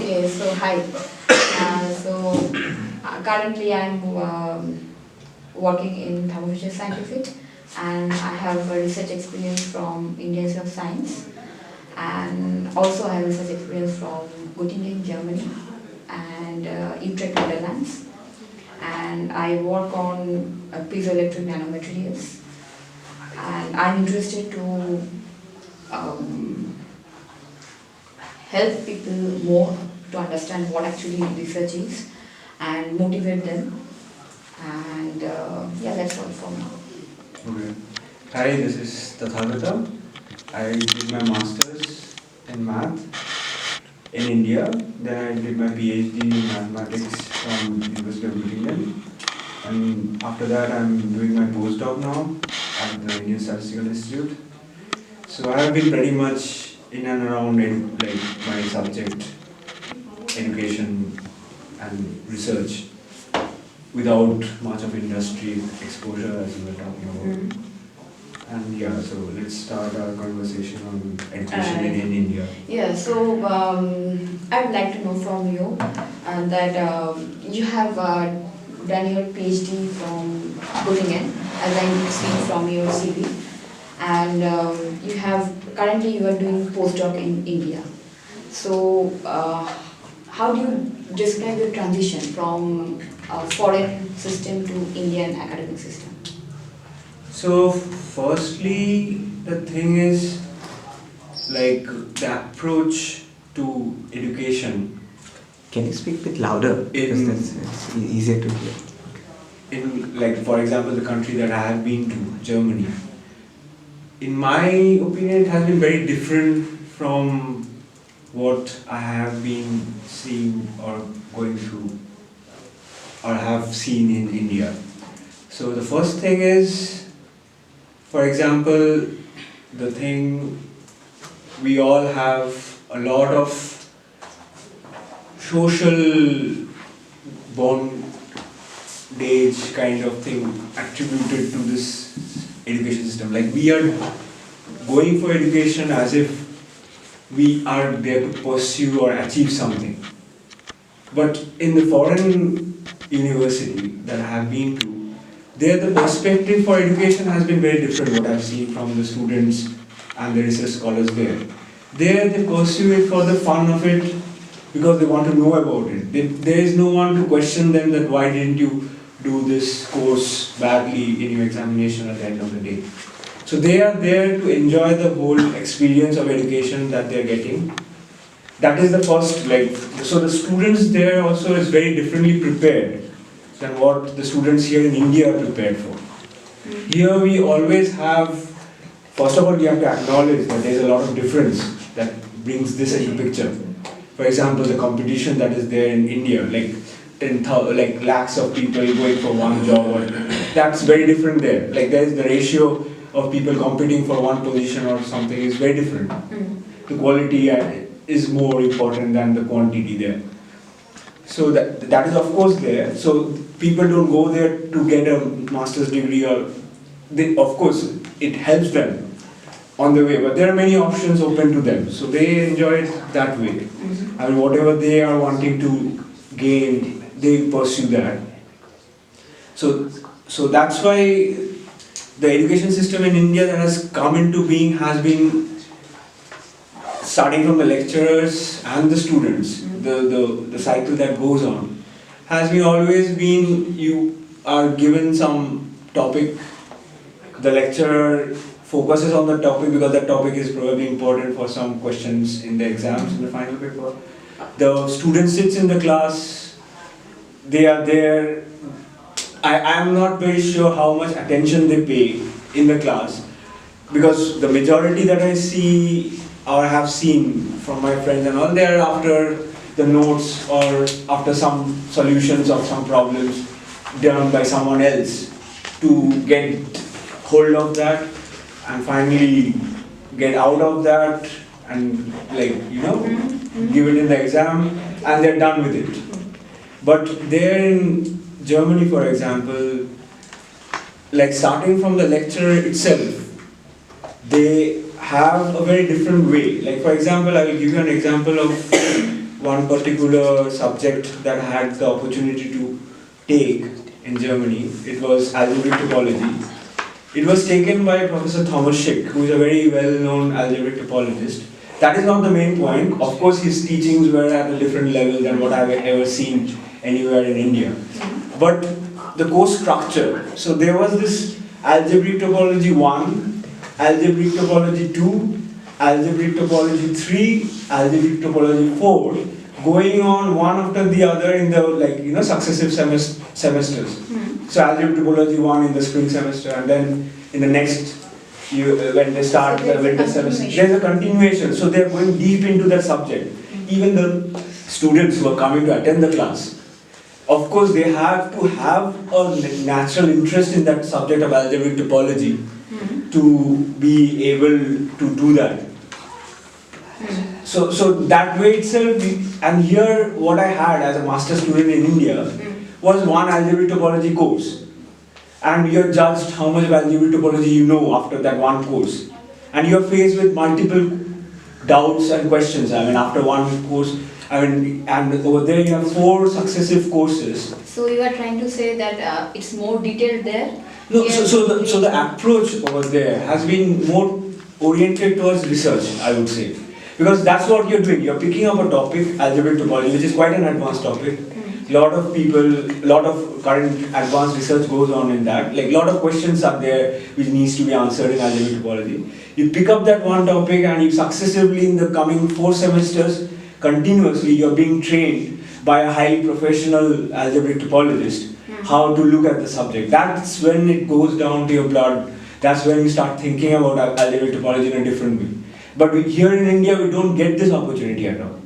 Okay, so hi. Currently I'm working in Thermovision Scientific, and I have a research experience from Indian Institute of Science, and also I have research experience from Goettingen, Germany, and Utrecht, Netherlands, and I work on piezoelectric nanomaterials, and I'm interested to help people more to understand what actually research is and motivate them. And yeah, that's all for now. Okay. Hi, this is Tathagata. I did my master's in math in India. Then I did my PhD in mathematics from University of Goettingen. And after that, I'm doing my postdoc now at the Indian Statistical Institute. So I have been pretty much in and around my subject, education and research, without much of industry exposure as we were talking about. And yeah, so let's start our conversation on education in India. Yeah, so I would like to know from you that you have done your PhD from Goettingen, as I see from your CV, and currently you are doing postdoc in India. So how do you describe your transition from a foreign system to Indian academic system? So firstly, the thing is like the approach to education. Can you speak a bit louder? Because it's easier to hear. In, like, for example, the country that I have been to, Germany, in my opinion, it has been very different from what I have been seeing or going through or have seen in India. So the first thing is, for example, the thing we all have a lot of social bondage kind of thing attributed to this education system. Like, we are going for education as if we are there to pursue or achieve something. But in the foreign university that I have been to, there the perspective for education has been very different, what I've seen from the students and the research scholars there. There they pursue it for the fun of it, because they want to know about it. There is no one to question them that why didn't you do this course badly in your examination at the end of the day. So they are there to enjoy the whole experience of education that they are getting. That is the first, so the students there also is very differently prepared than what the students here in India are prepared for. Here we always have, first of all, we have to acknowledge that there is a lot of difference that brings this into picture. For example, the competition that is there in India, like 10,000, like lakhs of people going for one job, that's very different there. Like, there is the ratio of people competing for one position or something is very different. The quality is more important than the quantity there. So that is of course there. So people don't go there to get a master's degree, or of course it helps them on the way, but there are many options open to them. So they enjoy it that way. I mean, whatever they are wanting to gain, they pursue that. So that's why the education system in India that has come into being has been starting from the lecturers and the students, the cycle that goes on, has been always been, you are given some topic, the lecturer focuses on the topic because that topic is probably important for some questions in the exams, in the final paper. The student sits in the class, they are there. I am not very sure how much attention they pay in the class, because the majority that I see or have seen from my friends and all, they are after the notes or after some solutions of some problems done by someone else to get hold of that and finally get out of that and give it in the exam, and they're done with it. But there in Germany, for example, like starting from the lecturer itself, they have a very different way. Like, for example, I will give you an example of one particular subject that I had the opportunity to take in Germany. It was algebraic topology. It was taken by Professor Thomas Schick, who is a very well-known algebraic topologist. That is not the main point. Of course, his teachings were at a different level than what I've ever seen anywhere in India. But the course structure, so there was this algebraic topology 1, algebraic topology 2, algebraic topology 3, algebraic topology 4, going on one after the other in the successive semesters. So algebraic topology 1 in the spring semester, and then in the next when they start the winter semester, there's a continuation. So they're going deep into that subject. Even the students who are coming to attend the class, of course, they have to have a natural interest in that subject of algebraic topology to be able to do that. So that way itself, and here what I had as a master's student in India was one algebraic topology course. And you're judged how much of algebraic topology you know after that one course. And you're faced with multiple doubts and questions. I mean, after one course, and over there you have 4 successive courses. So you are trying to say that it's more detailed there? No, so the approach over there has been more oriented towards research, I would say. Because that's what you're doing. You're picking up a topic, algebraic topology, which is quite an advanced topic. Lot of current advanced research goes on in that. Like, lot of questions are there which needs to be answered in algebraic topology. You pick up that one topic and you successively in the coming 4 semesters, continuously you're being trained by a highly professional algebraic topologist how to look at the subject. That's when it goes down to your blood. That's when you start thinking about algebraic topology in a different way. But here in India, we don't get this opportunity at all.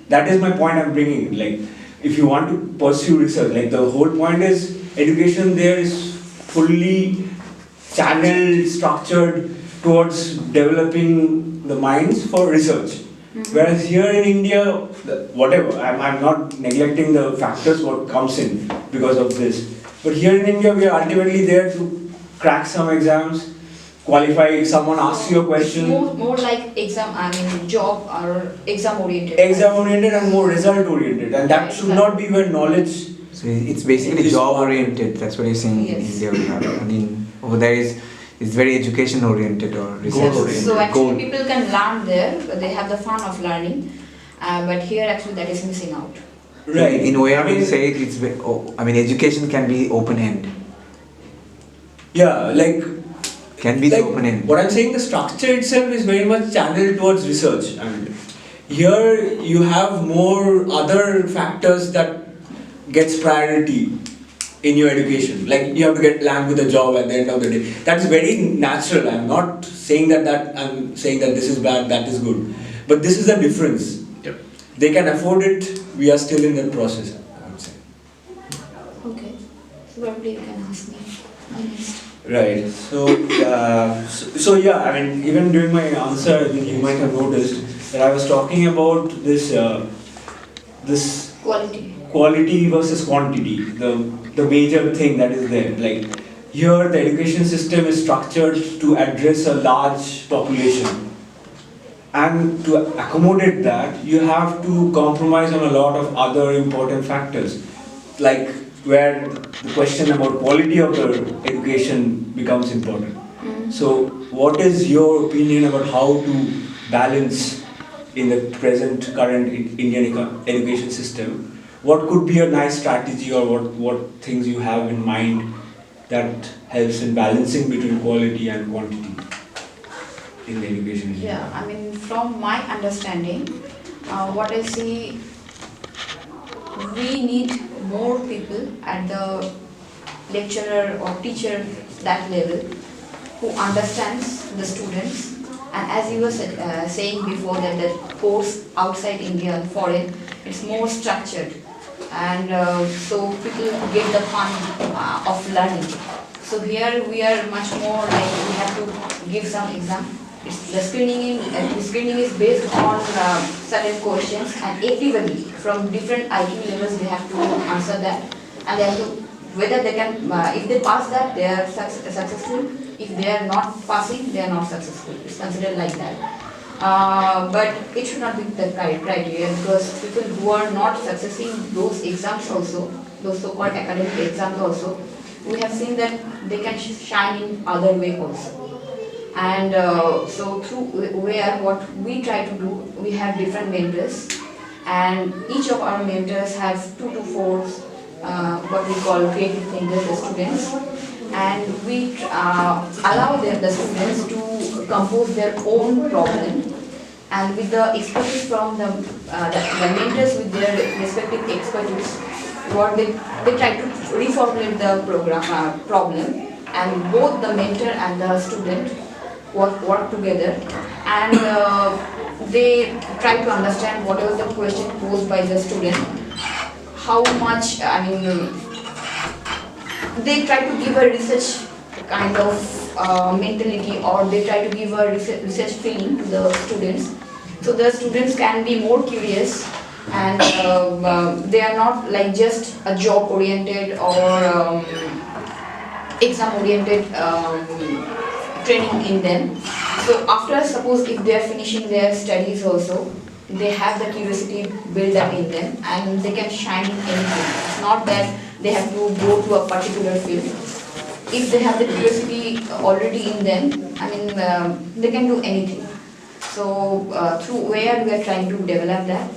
That is my point I'm bringing. Like, if you want to pursue research, like the whole point is education there is fully channeled, structured towards developing the minds for research. Whereas here in India, whatever, I'm not neglecting the factors what comes in because of this. But here in India, we are ultimately there to crack some exams, qualify. If someone asks you a question, more like job or exam oriented. Exam oriented and more result oriented, and that should not be where knowledge. So it's basically job oriented. That's what you're saying. Yes. In India, I mean, over there it's very education oriented or research oriented. So actually, people can learn there. They have the fun of learning, but here actually that is missing out. Right. In a way, I mean, say it's. Education can be open end. Yeah, like. Can be like open end. What I'm saying, the structure itself is very much channeled towards research. I mean, here you have more other factors that gets priority in your education. Like, you have to land with a job at the end of the day. That's very natural. I'm not saying that I'm saying that this is bad, that is good. But this is the difference. Yep. They can afford it. We are still in that process, I would say. Okay. So probably you can ask me. Right. So yeah, I mean, even during my answer, you might have noticed that I was talking about this this quality versus quantity, the major thing that is there. Like, here the education system is structured to address a large population, and to accommodate that, you have to compromise on a lot of other important factors, like where the question about quality of the education becomes important. So what is your opinion about how to balance in the current Indian education system? What could be a nice strategy, or what things you have in mind that helps in balancing between quality and quantity in the education? Yeah, I mean, from my understanding, what I see, we need more people at the lecturer or teacher that level who understands the students. And as you were saying before, that the course outside India and foreign, it's more structured, and so people get the fun of learning. So here we are much more like we have to give some exam. The screening is based on certain questions, and everybody from different IQ levels, they have to answer that, and they have to, whether they can, if they pass that, they are successful. If they are not passing, they are not successful. It's considered like that. But it should not be the criteria, because people who are not successing those exams also, those so-called academic exams also, we have seen that they can shine in other way also. And so through where what we try to do, we have different mentors, and each of our mentors have 2 to 4 what we call creative thinkers, the students, and we allow them, the students, to compose their own problem, and with the expertise from the mentors with their respective expertise, what they try to reformulate the problem, and both the mentor and the student work together, and they try to understand whatever the question posed by the student, how much, they try to give a research kind of mentality, or they try to give a research feeling to the students, so the students can be more curious, and they are not like just a job oriented or exam oriented training in them. So after, suppose if they are finishing their studies also, they have the curiosity built up in them, and they can shine in anything. It's not that they have to go to a particular field. If they have the curiosity already in them, they can do anything. So through where we are trying to develop that,